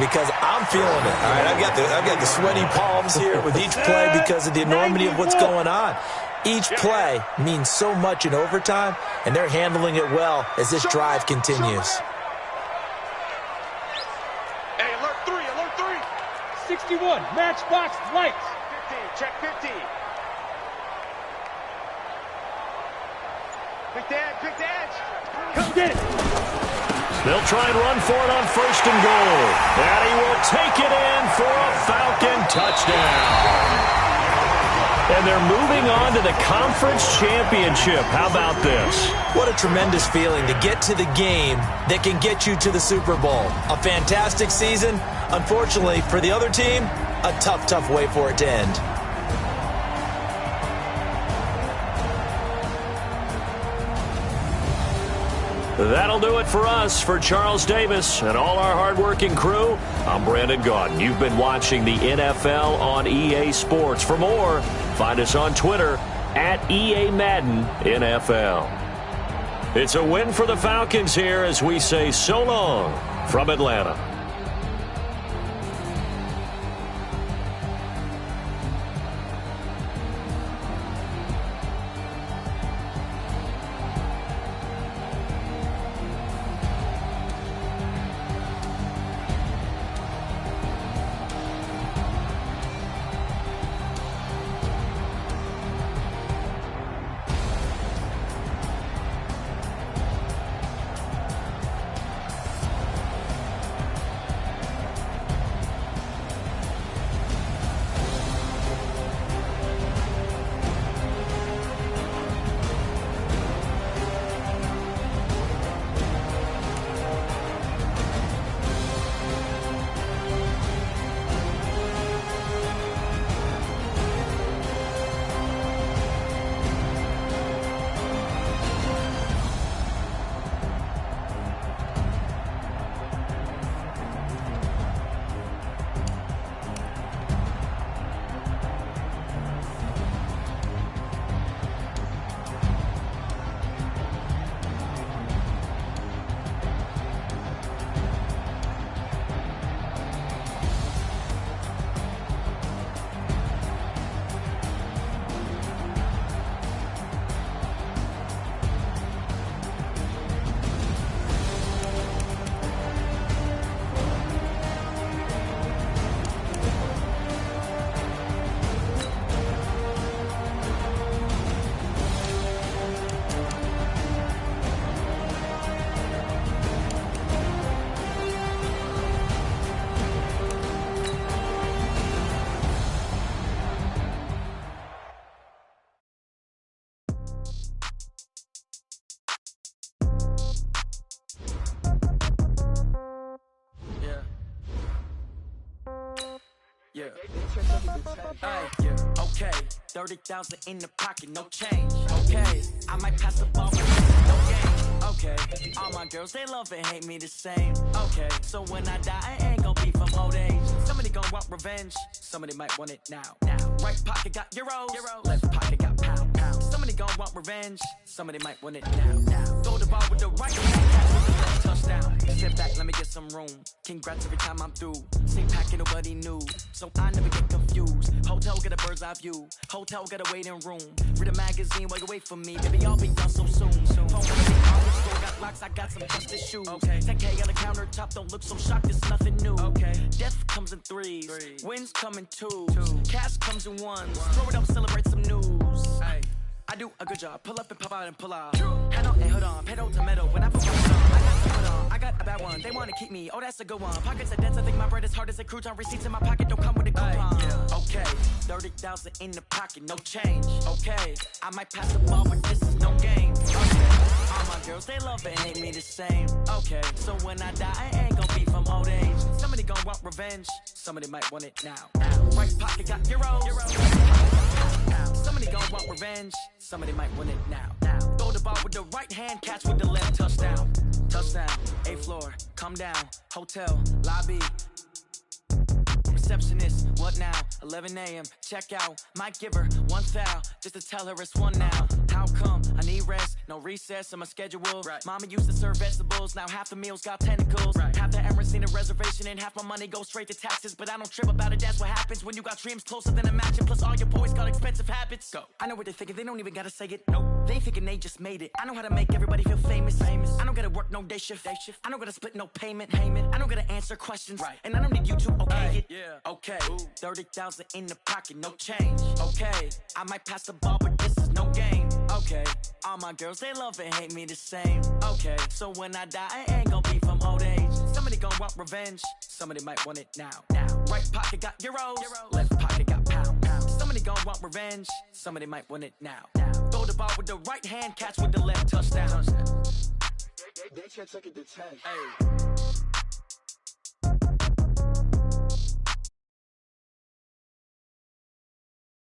Because I'm feeling it. All right, I've got the sweaty palms here with each play because of the enormity of what's going on. Each play means so much in overtime, and they're handling it well as this drive continues. 61, matchbox lights. 15, check 15. Pick the edge. Come get it. They'll try and run for it on first and goal. And he will take it in for a Falcon touchdown. And they're moving on to the conference championship. How about this? What a tremendous feeling to get to the game that can get you to the Super Bowl. A fantastic season. Unfortunately, for the other team, a tough way for it to end. That'll do it for us. For Charles Davis and all our hardworking crew, I'm Brandon Gaudin. You've been watching the NFL on EA Sports. For more, find us on Twitter at EA Madden NFL. It's a win for the Falcons here as we say so long from Atlanta. Yeah. Yeah. Okay. 30,000 in the pocket, no change. Okay. I might pass the ball, but no game. Okay. All my girls, they love and hate me the same. Okay. So when I die, I ain't gon' be from old age. Somebody gon' want revenge. Somebody might want it now. Right pocket got euros. Left pocket got pound. Somebody gon' want revenge. Somebody might want it now. Throw the ball with the right hand, catch with the left touchdown. Sit back, let me get some room. Congrats every time I'm through. Same packet, nobody knew, so I never get confused. Hotel get a bird's eye view. Hotel got a waiting room. Read a magazine while you wait for me. Baby, I'll be done so soon. Phone on the store got locks, I got some justice shoes. 10K on the countertop, don't look so shocked, it's nothing new. Death comes in threes, wins come in twos. Cash comes in ones. Throw it up, celebrate some news. I do a good job. Pull up and pop out and pull out. Head on and hood on, pedal to metal. When I put my foot on, I got to put on. I got a bad one. They wanna keep me. Oh, that's a good one. Pockets are dense. I think my bread is hard as a crouton. Receipts in my pocket don't come with a coupon. Okay, 30,000 in the pocket, no change. Okay, I might pass the ball, but this is no game. Okay, all my girls they love and hate me the same. Okay, so when I die, I ain't gon' be from old age. Somebody gon' want revenge. Somebody might want it now. Right pocket got euros. Somebody gon' want revenge. Somebody might want it now. Throw the ball with the right hand, catch with the left touchdown. Touchdown, 8th floor, come down, hotel, lobby. Receptionist, what now? 11 a.m., check out. Might give her one foul, just to tell her it's one now. How come? I need rest, no recess in my schedule. Mama used to serve vegetables, now half the meals got tentacles. Half the errands need a reservation and half my money goes straight to taxes. But I don't trip about it, that's what happens when you got dreams closer than a match. Plus all your boys got expensive habits. Go. I know what they're thinking, they don't even gotta say it. Nope. They thinking they just made it. I know how to make everybody feel famous. I don't gotta work no day shift. I don't gotta split no payment. I don't gotta answer questions. And I don't need you to okay it. Okay, 30,000 in the pocket, no change. Okay, I might pass the ball, but this is no game. Okay, all my girls, they love and hate me the same. Okay, so when I die, I ain't gon' be from old age. Somebody gon' want revenge. Somebody might want it now. Right pocket got euros. Left pocket got pound. Somebody gon' want revenge. Somebody might want it now. Throw the ball with the right hand, catch with the left touchdown. They can't take it to 10.